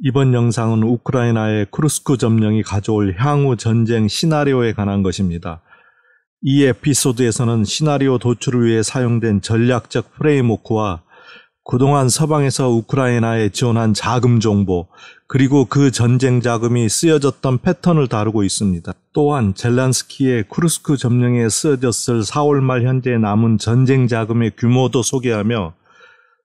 이번 영상은 우크라이나의 쿠르스크 점령이 가져올 향후 전쟁 시나리오에 관한 것입니다. 이 에피소드에서는 시나리오 도출을 위해 사용된 전략적 프레임워크와 그동안 서방에서 우크라이나에 지원한 자금 정보, 그리고 그 전쟁 자금이 쓰여졌던 패턴을 다루고 있습니다. 또한 젤란스키의 쿠르스크 점령에 쓰여졌을 4월 말 현재 남은 전쟁 자금의 규모도 소개하며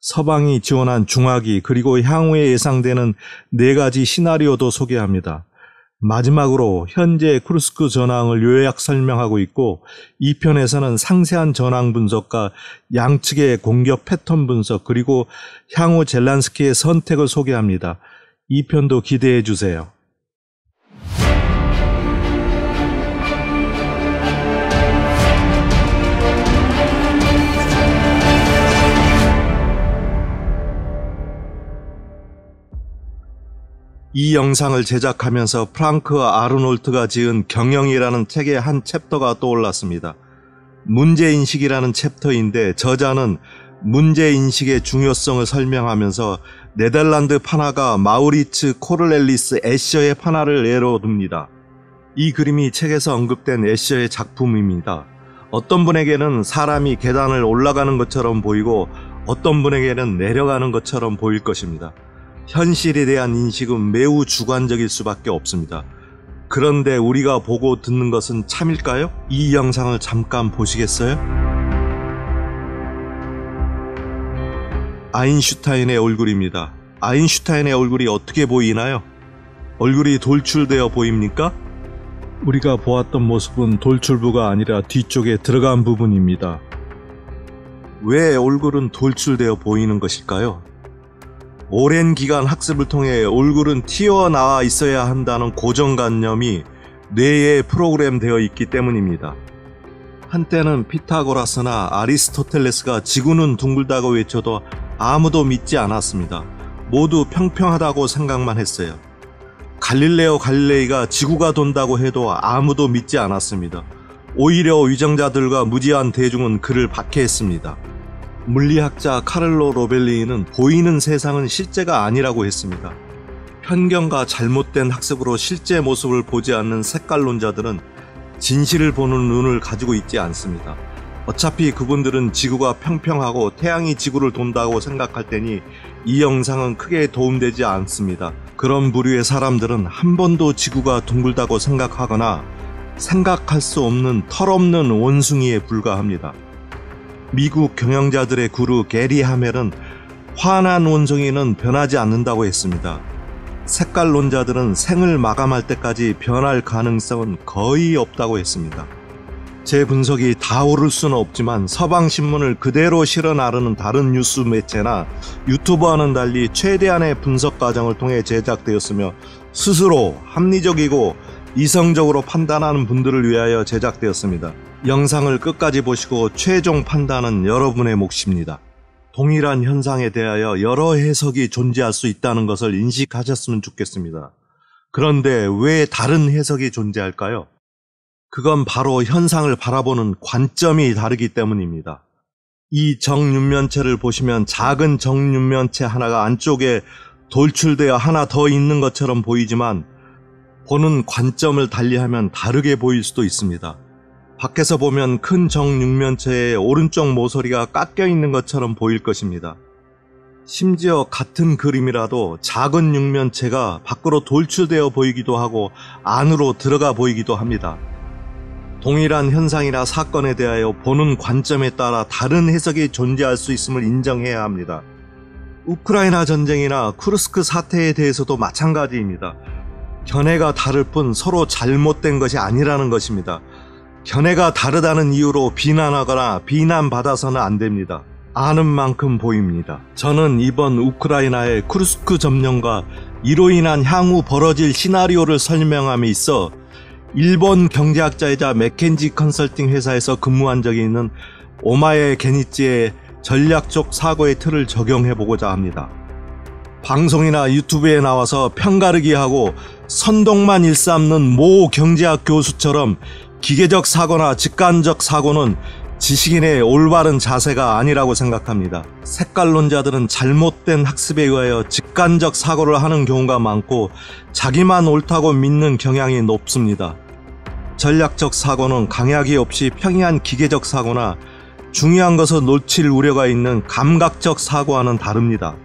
서방이 지원한 중화기 그리고 향후에 예상되는 4가지 시나리오도 소개합니다. 마지막으로 현재 쿠르스크 전황을 요약 설명하고 있고, 이 편에서는 상세한 전황 분석과 양측의 공격 패턴 분석 그리고 향후 젤란스키의 선택을 소개합니다. 이 편도 기대해 주세요. 이 영상을 제작하면서 프랑크 아르놀트가 지은 경영이라는 책의 한 챕터가 떠올랐습니다. 문제인식이라는 챕터인데 저자는 문제인식의 중요성을 설명하면서 네덜란드 판화가 마우리츠 코르넬리스 애셔의 판화를 예로 듭니다. 이 그림이 책에서 언급된 애셔의 작품입니다. 어떤 분에게는 사람이 계단을 올라가는 것처럼 보이고 어떤 분에게는 내려가는 것처럼 보일 것입니다. 현실에 대한 인식은 매우 주관적일 수밖에 없습니다. 그런데 우리가 보고 듣는 것은 참일까요? 이 영상을 잠깐 보시겠어요? 아인슈타인의 얼굴입니다. 아인슈타인의 얼굴이 어떻게 보이나요? 얼굴이 돌출되어 보입니까? 우리가 보았던 모습은 돌출부가 아니라 뒤쪽에 들어간 부분입니다. 왜 얼굴은 돌출되어 보이는 것일까요? 오랜 기간 학습을 통해 얼굴은 튀어나와 있어야 한다는 고정관념이 뇌에 프로그램되어 있기 때문입니다. 한때는 피타고라스나 아리스토텔레스가 지구는 둥글다고 외쳐도 아무도 믿지 않았습니다. 모두 평평하다고 생각만 했어요. 갈릴레오 갈릴레이가 지구가 돈다고 해도 아무도 믿지 않았습니다. 오히려 위정자들과 무지한 대중은 그를 박해했습니다. 물리학자 카를로 로벨리는 보이는 세상은 실제가 아니라고 했습니다. 편견과 잘못된 학습으로 실제 모습을 보지 않는 색깔론자들은 진실을 보는 눈을 가지고 있지 않습니다. 어차피 그분들은 지구가 평평하고 태양이 지구를 돈다고 생각할 테니 이 영상은 크게 도움되지 않습니다. 그런 부류의 사람들은 한 번도 지구가 둥글다고 생각하거나 생각할 수 없는 털없는 원숭이에 불과합니다. 미국 경영자들의 구루 게리 하멜은 환한 원숭이는 변하지 않는다고 했습니다. 색깔론자들은 생을 마감할 때까지 변할 가능성은 거의 없다고 했습니다. 제 분석이 다 옳을 수는 없지만 서방신문을 그대로 실어 나르는 다른 뉴스 매체나 유튜버와는 달리 최대한의 분석 과정을 통해 제작되었으며 스스로 합리적이고 이성적으로 판단하는 분들을 위하여 제작되었습니다. 영상을 끝까지 보시고 최종 판단은 여러분의 몫입니다. 동일한 현상에 대하여 여러 해석이 존재할 수 있다는 것을 인식하셨으면 좋겠습니다. 그런데 왜 다른 해석이 존재할까요? 그건 바로 현상을 바라보는 관점이 다르기 때문입니다. 이 정육면체를 보시면 작은 정육면체 하나가 안쪽에 돌출되어 하나 더 있는 것처럼 보이지만 보는 관점을 달리하면 다르게 보일 수도 있습니다. 밖에서 보면 큰 정육면체의 오른쪽 모서리가 깎여 있는 것처럼 보일 것입니다. 심지어 같은 그림이라도 작은 육면체가 밖으로 돌출되어 보이기도 하고 안으로 들어가 보이기도 합니다. 동일한 현상이나 사건에 대하여 보는 관점에 따라 다른 해석이 존재할 수 있음을 인정해야 합니다. 우크라이나 전쟁이나 쿠르스크 사태에 대해서도 마찬가지입니다. 견해가 다를 뿐 서로 잘못된 것이 아니라는 것입니다. 견해가 다르다는 이유로 비난하거나 비난받아서는 안 됩니다. 아는 만큼 보입니다. 저는 이번 우크라이나의 쿠르스크 점령과 이로 인한 향후 벌어질 시나리오를 설명함에 있어 일본 경제학자이자 맥켄지 컨설팅 회사에서 근무한 적이 있는 오마에 게니치의 전략적 사고의 틀을 적용해보고자 합니다. 방송이나 유튜브에 나와서 편가르기하고 선동만 일삼는 모 경제학 교수처럼 기계적 사고나 직관적 사고는 지식인의 올바른 자세가 아니라고 생각합니다. 색깔론자들은 잘못된 학습에 의하여 직관적 사고를 하는 경우가 많고 자기만 옳다고 믿는 경향이 높습니다. 전략적 사고는 강약이 없이 평이한 기계적 사고나 중요한 것을 놓칠 우려가 있는 감각적 사고와는 다릅니다.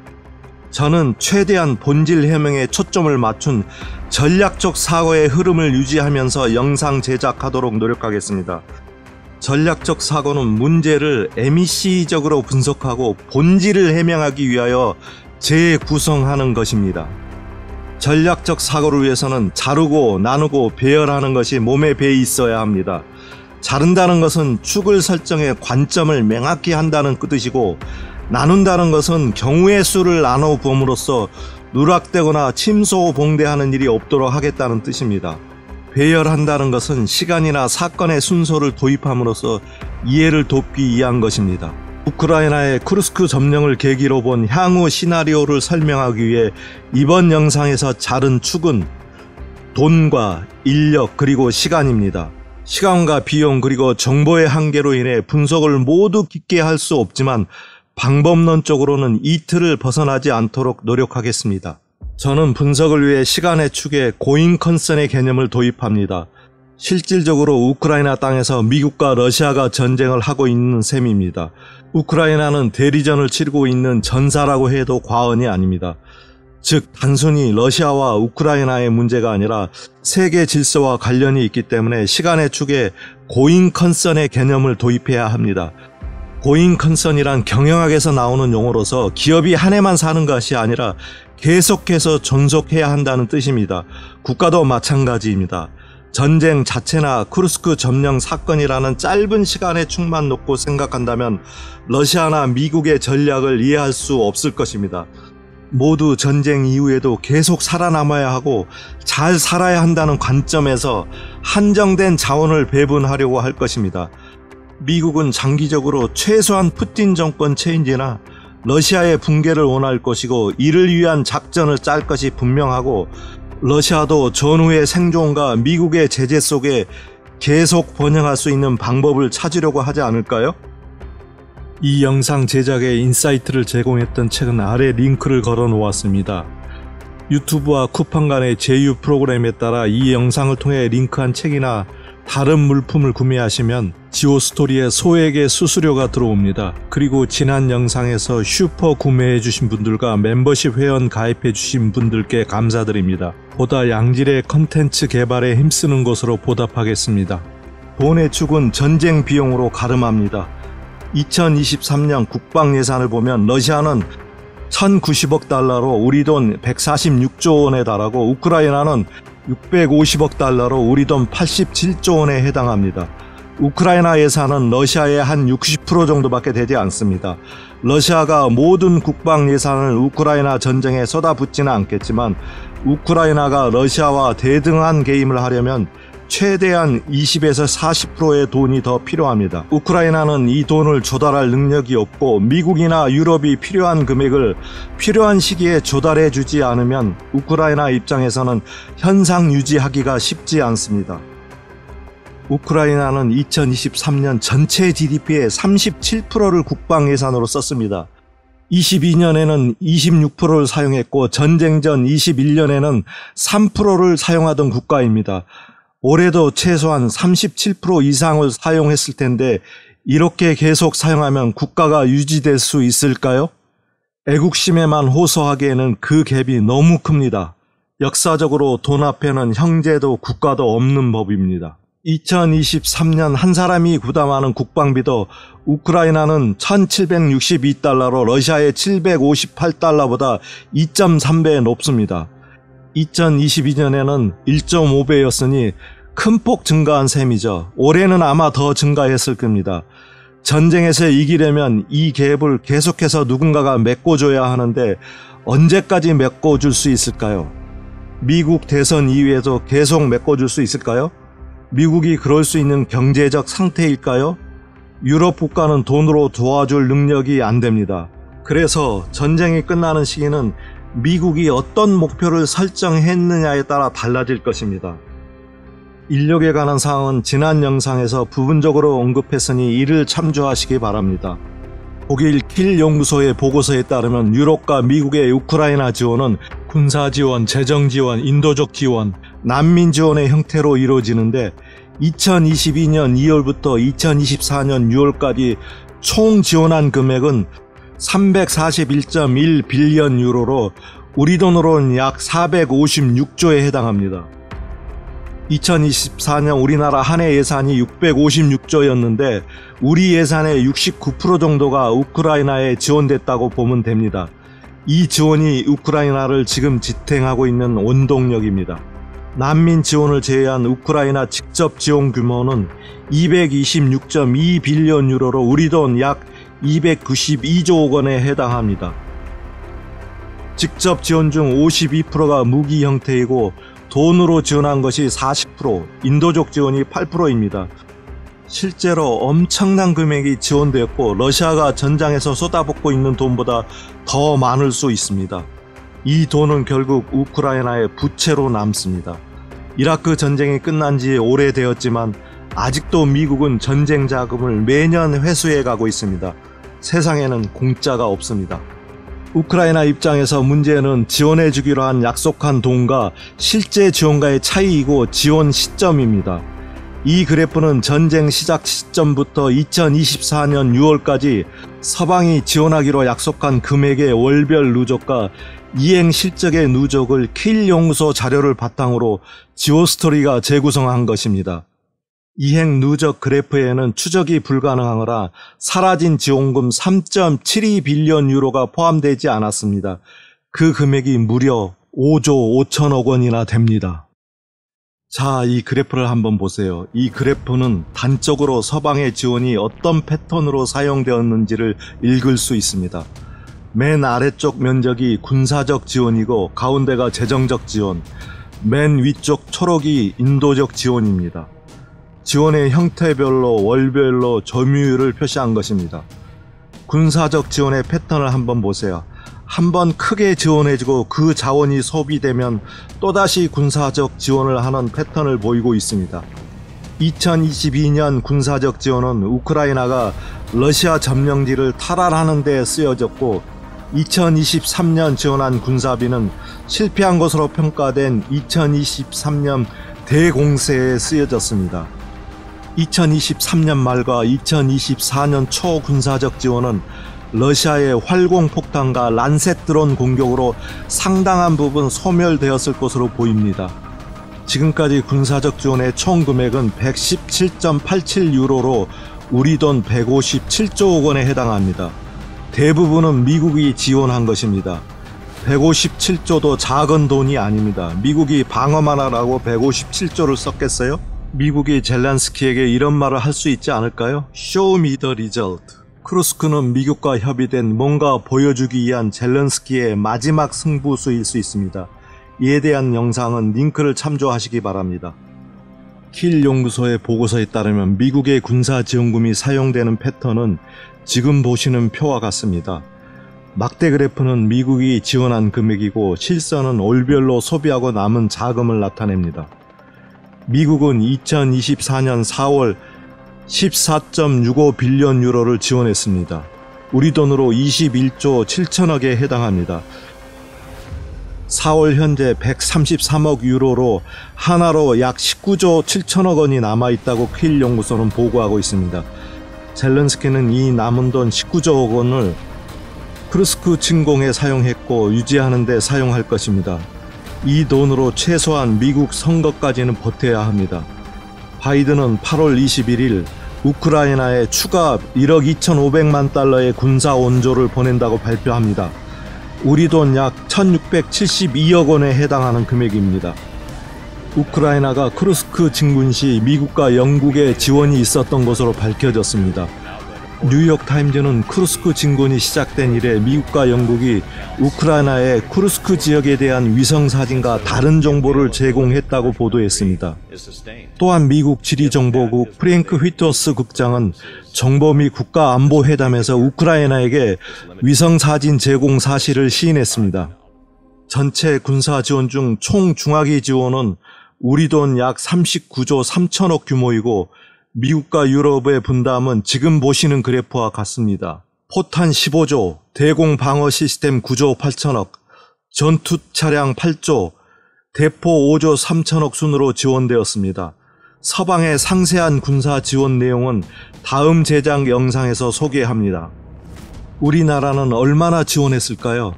저는 최대한 본질 해명에 초점을 맞춘 전략적 사고의 흐름을 유지하면서 영상 제작하도록 노력하겠습니다. 전략적 사고는 문제를 MEC적으로 분석하고 본질을 해명하기 위하여 재구성하는 것입니다. 전략적 사고를 위해서는 자르고 나누고 배열하는 것이 몸에 배에 있어야 합니다. 자른다는 것은 축을 설정해 관점을 명확히 한다는 뜻이고, 나눈다는 것은 경우의 수를 나눠 봄으로써 누락되거나 침소봉대하는 일이 없도록 하겠다는 뜻입니다. 배열한다는 것은 시간이나 사건의 순서를 도입함으로써 이해를 돕기 위한 것입니다. 우크라이나의 쿠르스크 점령을 계기로 본 향후 시나리오를 설명하기 위해 이번 영상에서 자른 축은 돈과 인력 그리고 시간입니다. 시간과 비용 그리고 정보의 한계로 인해 분석을 모두 깊게 할 수 없지만 방법론적으로는 이 틀을 벗어나지 않도록 노력하겠습니다. 저는 분석을 위해 시간의 축에 고잉 컨선의 개념을 도입합니다. 실질적으로 우크라이나 땅에서 미국과 러시아가 전쟁을 하고 있는 셈입니다. 우크라이나는 대리전을 치르고 있는 전사라고 해도 과언이 아닙니다. 즉 단순히 러시아와 우크라이나의 문제가 아니라 세계 질서와 관련이 있기 때문에 시간의 축에 고잉 컨선의 개념을 도입해야 합니다. 고잉 컨선이란 경영학에서 나오는 용어로서 기업이 한 해만 사는 것이 아니라 계속해서 존속해야 한다는 뜻입니다. 국가도 마찬가지입니다. 전쟁 자체나 쿠르스크 점령 사건이라는 짧은 시간의 축만 놓고 생각한다면 러시아나 미국의 전략을 이해할 수 없을 것입니다. 모두 전쟁 이후에도 계속 살아남아야 하고 잘 살아야 한다는 관점에서 한정된 자원을 배분하려고 할 것입니다. 미국은 장기적으로 최소한 푸틴 정권 체인지나 러시아의 붕괴를 원할 것이고 이를 위한 작전을 짤 것이 분명하고, 러시아도 전후의 생존과 미국의 제재 속에 계속 번영할 수 있는 방법을 찾으려고 하지 않을까요? 이 영상 제작에 인사이트를 제공했던 책은 아래 링크를 걸어 놓았습니다. 유튜브와 쿠팡 간의 제휴 프로그램에 따라 이 영상을 통해 링크한 책이나 다른 물품을 구매하시면 지오스토리에 소액의 수수료가 들어옵니다. 그리고 지난 영상에서 슈퍼 구매해주신 분들과 멤버십 회원 가입해주신 분들께 감사드립니다. 보다 양질의 컨텐츠 개발에 힘쓰는 것으로 보답하겠습니다. 돈의 축은 전쟁 비용으로 가름합니다. 2023년 국방 예산을 보면 러시아는 1090억 달러로 우리 돈 146조 원에 달하고 우크라이나는 650억 달러로 우리 돈 87조 원에 해당합니다. 우크라이나 예산은 러시아의 한 60% 정도밖에 되지 않습니다. 러시아가 모든 국방 예산을 우크라이나 전쟁에 쏟아붓지는 않겠지만 우크라이나가 러시아와 대등한 게임을 하려면 최대한 20에서 40%의 돈이 더 필요합니다. 우크라이나는 이 돈을 조달할 능력이 없고 미국이나 유럽이 필요한 금액을 필요한 시기에 조달해 주지 않으면 우크라이나 입장에서는 현상 유지하기가 쉽지 않습니다. 우크라이나는 2023년 전체 GDP의 37%를 국방 예산으로 썼습니다. 22년에는 26%를 사용했고 전쟁 전 21년에는 3%를 사용하던 국가입니다. 올해도 최소한 37% 이상을 사용했을 텐데 이렇게 계속 사용하면 국가가 유지될 수 있을까요? 애국심에만 호소하기에는 그 갭이 너무 큽니다. 역사적으로 돈 앞에는 형제도 국가도 없는 법입니다. 2023년 한 사람이 부담하는 국방비도 우크라이나는 1762달러로 러시아의 758달러보다 2.3배 높습니다. 2022년에는 1.5배였으니 큰 폭 증가한 셈이죠. 올해는 아마 더 증가했을 겁니다. 전쟁에서 이기려면 이 갭을 계속해서 누군가가 메꿔줘야 하는데 언제까지 메꿔줄 수 있을까요? 미국 대선 이후에도 계속 메꿔줄 수 있을까요? 미국이 그럴 수 있는 경제적 상태일까요? 유럽 국가는 돈으로 도와줄 능력이 안 됩니다. 그래서 전쟁이 끝나는 시기는 미국이 어떤 목표를 설정했느냐에 따라 달라질 것입니다. 인력에 관한 사항은 지난 영상에서 부분적으로 언급했으니 이를 참조하시기 바랍니다. 독일 킬 연구소의 보고서에 따르면 유럽과 미국의 우크라이나 지원은 군사 지원, 재정 지원, 인도적 지원, 난민 지원의 형태로 이루어지는데 2022년 2월부터 2024년 6월까지 총 지원한 금액은 341.1 빌리언 유로로 우리 돈으로는 약 456조에 해당합니다. 2024년 우리나라 한 해 예산이 656조였는데 우리 예산의 69% 정도가 우크라이나에 지원됐다고 보면 됩니다. 이 지원이 우크라이나를 지금 지탱하고 있는 원동력입니다. 난민 지원을 제외한 우크라이나 직접 지원 규모는 226.2 빌리언 유로로 우리 돈 약 292조 원에 해당합니다. 직접 지원 중 52%가 무기 형태이고 돈으로 지원한 것이 40%, 인도적 지원이 8%입니다. 실제로 엄청난 금액이 지원되었고 러시아가 전장에서 쏟아붓고 있는 돈보다 더 많을 수 있습니다. 이 돈은 결국 우크라이나의 부채로 남습니다. 이라크 전쟁이 끝난 지 오래되었지만 아직도 미국은 전쟁 자금을 매년 회수해 가고 있습니다. 세상에는 공짜가 없습니다. 우크라이나 입장에서 문제는 지원해주기로 한 약속한 돈과 실제 지원과의 차이이고 지원 시점입니다. 이 그래프는 전쟁 시작 시점부터 2024년 6월까지 서방이 지원하기로 약속한 금액의 월별 누적과 이행 실적의 누적을 킬 연구소 자료를 바탕으로 지오스토리가 재구성한 것입니다. 이행 누적 그래프에는 추적이 불가능하거나 사라진 지원금 3.72 빌리언 유로가 포함되지 않았습니다. 그 금액이 무려 5조 5천억 원이나 됩니다. 자, 이 그래프를 한번 보세요. 이 그래프는 단적으로 서방의 지원이 어떤 패턴으로 사용되었는지를 읽을 수 있습니다. 맨 아래쪽 면적이 군사적 지원이고 가운데가 재정적 지원, 맨 위쪽 초록이 인도적 지원입니다. 지원의 형태별로 월별로 점유율을 표시한 것입니다. 군사적 지원의 패턴을 한번 보세요. 한번 크게 지원해주고 그 자원이 소비되면 또다시 군사적 지원을 하는 패턴을 보이고 있습니다. 2022년 군사적 지원은 우크라이나가 러시아 점령지를 탈환하는 데 쓰여졌고 2023년 지원한 군사비는 실패한 것으로 평가된 2023년 대공세에 쓰여졌습니다. 2023년 말과 2024년 초 군사적 지원은 러시아의 활공폭탄과 란셋 드론 공격으로 상당한 부분 소멸되었을 것으로 보입니다. 지금까지 군사적 지원의 총 금액은 117.87 유로로 우리 돈 157조 원에 해당합니다. 대부분은 미국이 지원한 것입니다. 157조도 작은 돈이 아닙니다. 미국이 방어만 하라고 157조를 썼겠어요? 미국이 젤란스키에게 이런 말을 할 수 있지 않을까요? Show me the result. 크루스크는 미국과 협의된 뭔가 보여주기 위한 젤란스키의 마지막 승부수일 수 있습니다. 이에 대한 영상은 링크를 참조하시기 바랍니다. 킬 연구소의 보고서에 따르면 미국의 군사 지원금이 사용되는 패턴은 지금 보시는 표와 같습니다. 막대 그래프는 미국이 지원한 금액이고 실선은 월별로 소비하고 남은 자금을 나타냅니다. 미국은 2024년 4월 14.65 빌리언 유로를 지원했습니다. 우리 돈으로 21조 7천억에 해당합니다. 4월 현재 133억 유로로 하나로 약 19조 7천억 원이 남아있다고 킬 연구소는 보고하고 있습니다. 젤렌스키는 이 남은 돈 19조 원을 크루스크 침공에 사용했고 유지하는 데 사용할 것입니다. 이 돈으로 최소한 미국 선거까지는 버텨야 합니다. 바이든은 8월 21일 우크라이나에 추가 1억 2,500만 달러의 군사 원조를 보낸다고 발표합니다. 우리 돈 약 1,672억 원에 해당하는 금액입니다. 우크라이나가 크루스크 진군 시 미국과 영국의 지원이 있었던 것으로 밝혀졌습니다. 뉴욕타임즈는 크루스크 진군이 시작된 이래 미국과 영국이 우크라이나의 크루스크 지역에 대한 위성사진과 다른 정보를 제공했다고 보도했습니다. 또한 미국 지리정보국 프랭크 휘터스 국장은 정보 및 국가안보회담에서 우크라이나에게 위성사진 제공 사실을 시인했습니다. 전체 군사 지원 중 총 중화기 지원은 우리 돈 약 39조 3천억 규모이고 미국과 유럽의 분담은 지금 보시는 그래프와 같습니다. 포탄 15조, 대공 방어 시스템 9조 8천억, 전투 차량 8조, 대포 5조 3천억 순으로 지원되었습니다. 서방의 상세한 군사 지원 내용은 다음 제작 영상에서 소개합니다. 우리나라는 얼마나 지원했을까요?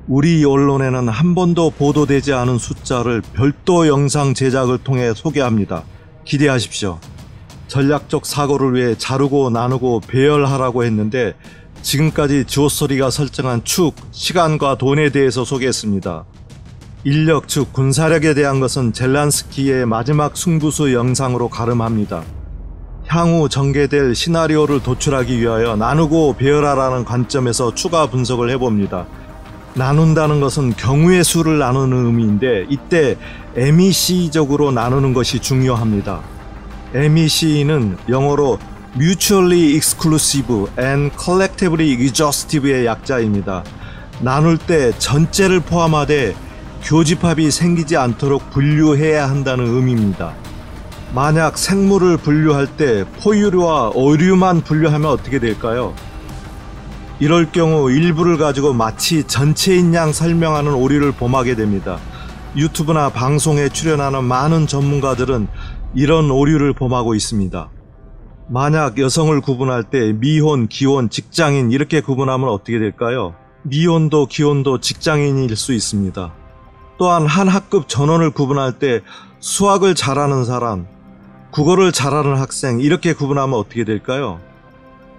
우리 언론에는 한 번도 보도되지 않은 숫자를 별도 영상 제작을 통해 소개합니다. 기대하십시오. 전략적 사고를 위해 자르고 나누고 배열하라고 했는데 지금까지 지오스토리가 설정한 축, 시간과 돈에 대해서 소개했습니다. 인력 즉 군사력에 대한 것은 젤란스키의 마지막 승부수 영상으로 가름합니다. 향후 전개될 시나리오를 도출하기 위하여 나누고 배열하라는 관점에서 추가 분석을 해봅니다. 나눈다는 것은 경우의 수를 나누는 의미인데 이때 MEC적으로 나누는 것이 중요합니다. MEC는 영어로 Mutually Exclusive and Collectively Exhaustive의 약자입니다. 나눌 때 전체를 포함하되 교집합이 생기지 않도록 분류해야 한다는 의미입니다. 만약 생물을 분류할 때 포유류와 어류만 분류하면 어떻게 될까요? 이럴 경우 일부를 가지고 마치 전체인 양 설명하는 오류를 범하게 됩니다. 유튜브나 방송에 출연하는 많은 전문가들은 이런 오류를 범하고 있습니다. 만약 여성을 구분할 때 미혼, 기혼, 직장인 이렇게 구분하면 어떻게 될까요? 미혼도 기혼도 직장인일 수 있습니다. 또한 한 학급 전원을 구분할 때 수학을 잘하는 사람, 국어를 잘하는 학생 이렇게 구분하면 어떻게 될까요?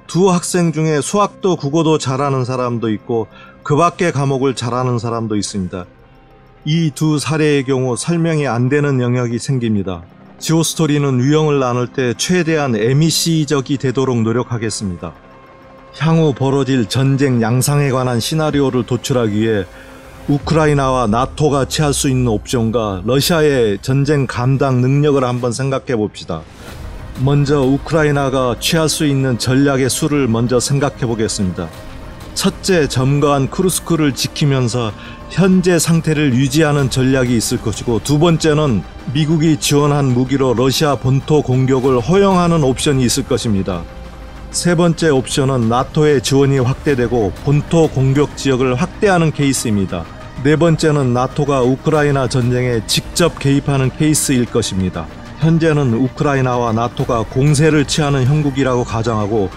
두 학생 중에 수학도 국어도 잘하는 사람도 있고 그 밖의 과목을 잘하는 사람도 있습니다. 이 두 사례의 경우 설명이 안 되는 영역이 생깁니다. 지오스토리는 유형을 나눌 때 최대한 MEC적이 되도록 노력하겠습니다. 향후 벌어질 전쟁 양상에 관한 시나리오를 도출하기 위해 우크라이나와 나토가 취할 수 있는 옵션과 러시아의 전쟁 감당 능력을 한번 생각해 봅시다. 먼저 우크라이나가 취할 수 있는 전략의 수를 먼저 생각해 보겠습니다. 첫째, 점거한 쿠르스크를 지키면서 현재 상태를 유지하는 전략이 있을 것이고, 두 번째는 미국이 지원한 무기로 러시아 본토 공격을 허용하는 옵션이 있을 것입니다. 세 번째 옵션은 나토의 지원이 확대되고 본토 공격 지역을 확대하는 케이스입니다. 네 번째는 나토가 우크라이나 전쟁에 직접 개입하는 케이스일 것입니다. 현재는 우크라이나와 나토가 공세를 취하는 형국이라고 가정하고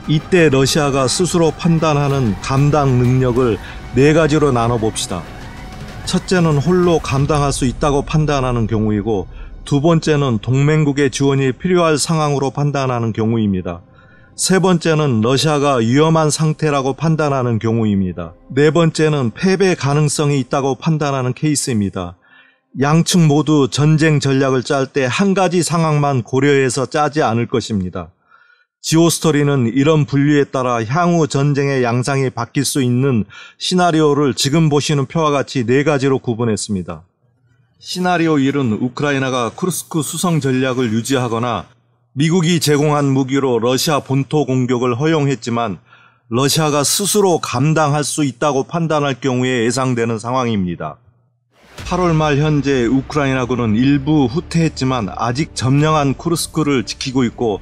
이때 러시아가 스스로 판단하는 감당 능력을 네 가지로 나눠봅시다. 첫째는 홀로 감당할 수 있다고 판단하는 경우이고, 두 번째는 동맹국의 지원이 필요할 상황으로 판단하는 경우입니다. 세 번째는 러시아가 위험한 상태라고 판단하는 경우입니다. 네 번째는 패배 가능성이 있다고 판단하는 케이스입니다. 양측 모두 전쟁 전략을 짤 때 한 가지 상황만 고려해서 짜지 않을 것입니다. 지오스토리는 이런 분류에 따라 향후 전쟁의 양상이 바뀔 수 있는 시나리오를 지금 보시는 표와 같이 네 가지로 구분했습니다. 시나리오 1은 우크라이나가 쿠르스크 수성 전략을 유지하거나 미국이 제공한 무기로 러시아 본토 공격을 허용했지만 러시아가 스스로 감당할 수 있다고 판단할 경우에 예상되는 상황입니다. 8월 말 현재 우크라이나군은 일부 후퇴했지만 아직 점령한 쿠르스크를 지키고 있고,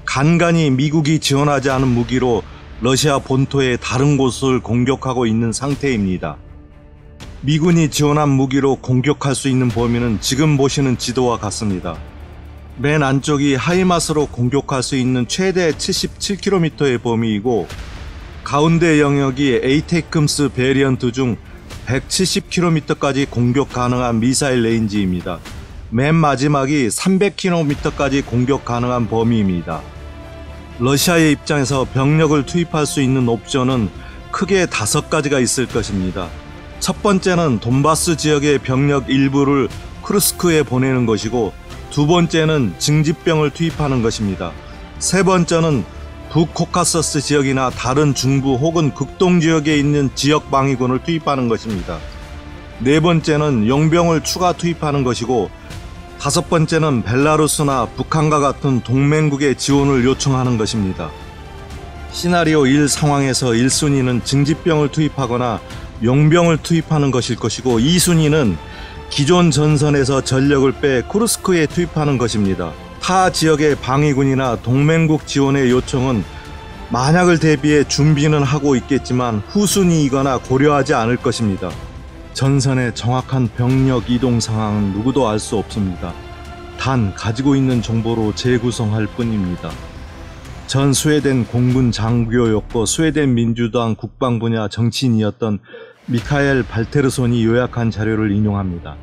간간히 미국이 지원하지 않은 무기로 러시아 본토의 다른 곳을 공격하고 있는 상태입니다. 미군이 지원한 무기로 공격할 수 있는 범위는 지금 보시는 지도와 같습니다. 맨 안쪽이 하이마스로 공격할 수 있는 최대 77km의 범위이고, 가운데 영역이 에이테크임스 베리언트 중 170km까지 공격 가능한 미사일 레인지입니다. 맨 마지막이 300km까지 공격 가능한 범위입니다. 러시아의 입장에서 병력을 투입할 수 있는 옵션은 크게 5가지가 있을 것입니다. 첫 번째는 돈바스 지역의 병력 일부를 쿠르스크에 보내는 것이고, 두 번째는 징집병을 투입하는 것입니다. 세 번째는 북코카서스 지역이나 다른 중부 혹은 극동 지역에 있는 지역 방위군을 투입하는 것입니다. 네 번째는 용병을 추가 투입하는 것이고, 다섯 번째는 벨라루스나 북한과 같은 동맹국의 지원을 요청하는 것입니다. 시나리오 1 상황에서 1순위는 징집병을 투입하거나 용병을 투입하는 것일 것이고, 2순위는 기존 전선에서 전력을 빼 쿠르스크에 투입하는 것입니다. 타 지역의 방위군이나 동맹국 지원의 요청은 만약을 대비해 준비는 하고 있겠지만 후순위이거나 고려하지 않을 것입니다. 전선의 정확한 병력 이동 상황은 누구도 알 수 없습니다. 단 가지고 있는 정보로 재구성할 뿐입니다. 전 스웨덴 공군 장교였고 스웨덴 민주당 국방 분야 정치인이었던 미카엘 발테르손이 요약한 자료를 인용합니다.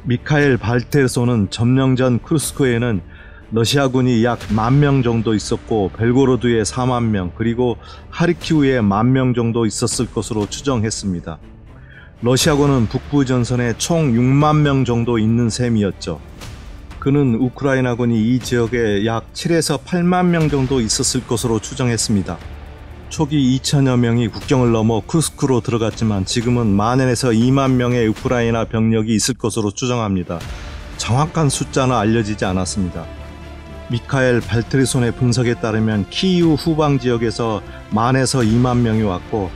미카엘 발테르손은 점령 전 쿠르스크에는 러시아군이 약 10,000명 정도 있었고 벨고로드에 40,000명 그리고 하르키우에 10,000명 정도 있었을 것으로 추정했습니다. 러시아군은 북부 전선에 총 60,000명 정도 있는 셈이었죠. 그는 우크라이나군이 이 지역에 약 7에서 80,000명 정도 있었을 것으로 추정했습니다. 초기 2,000여 명이 국경을 넘어 쿠르스크로 들어갔지만 지금은 10,000에서 20,000명의 우크라이나 병력이 있을 것으로 추정합니다. 정확한 숫자는 알려지지 않았습니다. 미카엘 발트리손의 분석에 따르면 키이우 후방 지역에서 10,000에서 20,000명이 왔고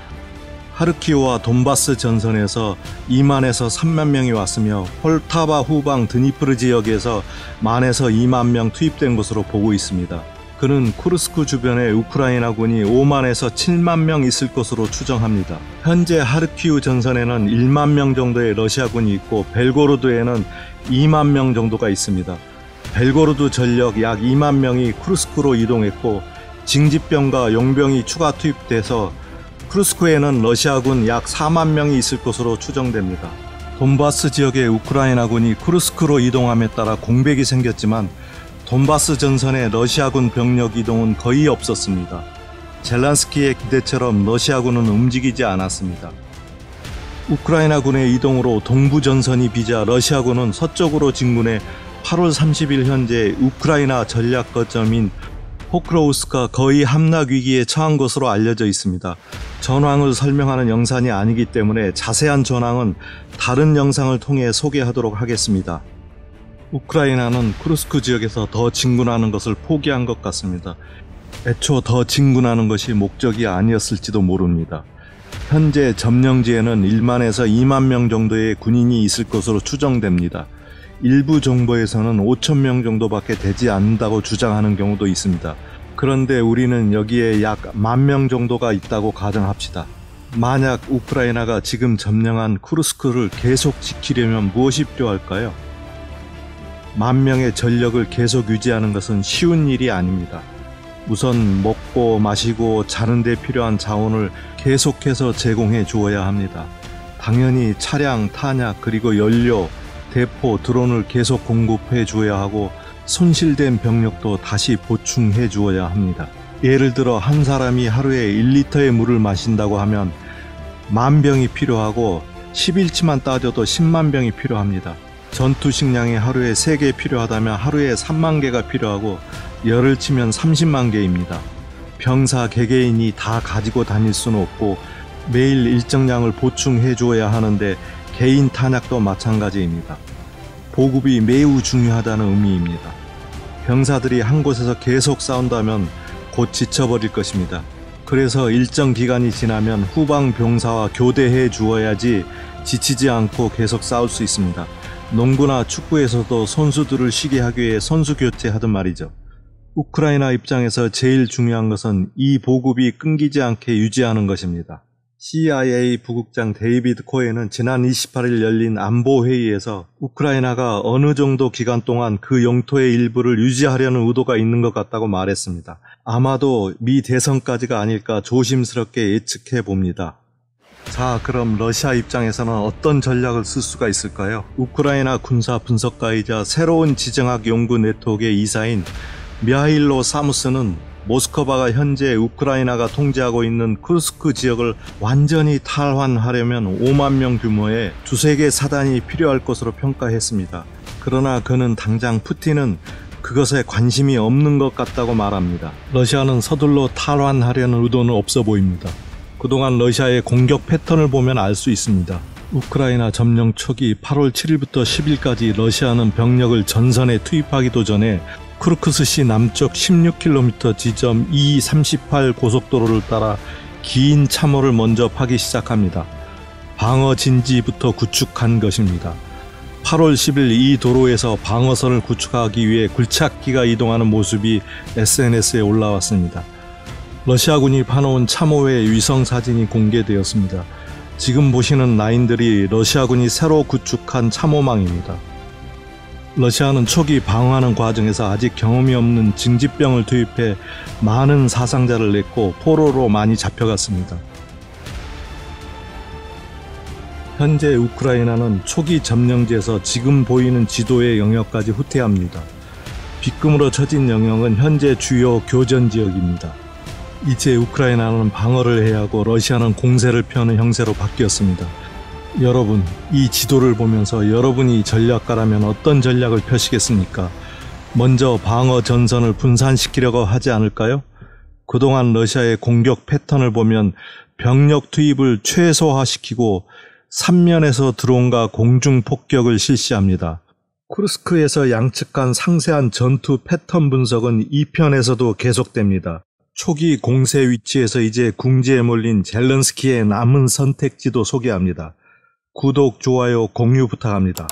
하르키우와 돈바스 전선에서 20,000에서 30,000명이 왔으며 폴타바 후방 드니프르 지역에서 10,000에서 20,000명 투입된 것으로 보고 있습니다. 그는 쿠르스크 주변에 우크라이나군이 50,000에서 70,000명 있을 것으로 추정합니다. 현재 하르키우 전선에는 10,000명 정도의 러시아군이 있고 벨고로드에는 20,000명 정도가 있습니다. 벨고로드 전력 약 20,000명이 쿠르스크로 이동했고 징집병과 용병이 추가 투입돼서 쿠르스크에는 러시아군 약 40,000명이 있을 것으로 추정됩니다. 돈바스 지역의 우크라이나군이 쿠르스크로 이동함에 따라 공백이 생겼지만 돈바스 전선의 러시아군 병력 이동은 거의 없었습니다. 젤란스키의 기대처럼 러시아군은 움직이지 않았습니다. 우크라이나군의 이동으로 동부 전선이 비자 러시아군은 서쪽으로 진군해 8월 30일 현재 우크라이나 전략 거점인 포크로우스크가 거의 함락 위기에 처한 것으로 알려져 있습니다. 전황을 설명하는 영상이 아니기 때문에 자세한 전황은 다른 영상을 통해 소개하도록 하겠습니다. 우크라이나는 쿠르스크 지역에서 더 진군하는 것을 포기한 것 같습니다. 애초 더 진군하는 것이 목적이 아니었을지도 모릅니다. 현재 점령지에는 10,000에서 20,000명 정도의 군인이 있을 것으로 추정됩니다. 일부 정보에서는 5,000명 정도밖에 되지 않는다고 주장하는 경우도 있습니다. 그런데 우리는 여기에 약 10,000명 정도가 있다고 가정합시다. 만약 우크라이나가 지금 점령한 쿠르스크를 계속 지키려면 무엇이 필요할까요? 10,000명의 전력을 계속 유지하는 것은 쉬운 일이 아닙니다. 우선 먹고 마시고 자는 데 필요한 자원을 계속해서 제공해 주어야 합니다. 당연히 차량, 탄약, 그리고 연료, 대포, 드론을 계속 공급해 주어야 하고 손실된 병력도 다시 보충해 주어야 합니다. 예를 들어 한 사람이 하루에 1리터의 물을 마신다고 하면 10,000병이 필요하고 10일치만 따져도 10만 병이 필요합니다. 전투 식량이 하루에 3개 필요하다면 하루에 3만 개가 필요하고 열을 치면 30만 개입니다. 병사 개개인이 다 가지고 다닐 수는 없고 매일 일정량을 보충해 주어야 하는데 개인 탄약도 마찬가지입니다. 보급이 매우 중요하다는 의미입니다. 병사들이 한 곳에서 계속 싸운다면 곧 지쳐버릴 것입니다. 그래서 일정 기간이 지나면 후방 병사와 교대해 주어야지 지치지 않고 계속 싸울 수 있습니다. 농구나 축구에서도 선수들을 쉬게 하기 위해 선수 교체하던 말이죠. 우크라이나 입장에서 제일 중요한 것은 이 보급이 끊기지 않게 유지하는 것입니다. CIA 부국장 데이비드 코엔은 지난 28일 열린 안보회의에서 우크라이나가 어느 정도 기간 동안 그 영토의 일부를 유지하려는 의도가 있는 것 같다고 말했습니다. 아마도 미 대선까지가 아닐까 조심스럽게 예측해 봅니다. 자, 그럼 러시아 입장에서는 어떤 전략을 쓸 수가 있을까요? 우크라이나 군사 분석가이자 새로운 지정학 연구 네트워크의 이사인 미하일로 사무스는 모스크바가 현재 우크라이나가 통제하고 있는 쿠르스크 지역을 완전히 탈환하려면 50,000명 규모의 2-3개 사단이 필요할 것으로 평가했습니다. 그러나 그는 당장 푸틴은 그것에 관심이 없는 것 같다고 말합니다. 러시아는 서둘러 탈환하려는 의도는 없어 보입니다. 그동안 러시아의 공격 패턴을 보면 알 수 있습니다. 우크라이나 점령 초기 8월 7일부터 10일까지 러시아는 병력을 전선에 투입하기도 전에 쿠르크스시 남쪽 16km 지점 E38 고속도로를 따라 긴 참호를 먼저 파기 시작합니다. 방어 진지부터 구축한 것입니다. 8월 10일 이 도로에서 방어선을 구축하기 위해 굴착기가 이동하는 모습이 SNS에 올라왔습니다. 러시아군이 파놓은 참호의 위성 사진이 공개되었습니다. 지금 보시는 라인들이 러시아군이 새로 구축한 참호망입니다. 러시아는 초기 방어하는 과정에서 아직 경험이 없는 징집병을 투입해 많은 사상자를 냈고 포로로 많이 잡혀갔습니다. 현재 우크라이나는 초기 점령지에서 지금 보이는 지도의 영역까지 후퇴합니다. 빗금으로 쳐진 영역은 현재 주요 교전 지역입니다. 이제 우크라이나는 방어를 해야 하고 러시아는 공세를 펴는 형세로 바뀌었습니다. 여러분, 이 지도를 보면서 여러분이 전략가라면 어떤 전략을 펴시겠습니까? 먼저 방어 전선을 분산시키려고 하지 않을까요? 그동안 러시아의 공격 패턴을 보면 병력 투입을 최소화시키고 삼면에서 드론과 공중 폭격을 실시합니다. 쿠르스크에서 양측 간 상세한 전투 패턴 분석은 2편에서도 계속됩니다. 초기 공세 위치에서 이제 궁지에 몰린 젤렌스키의 남은 선택지도 소개합니다. 구독, 좋아요, 공유 부탁합니다.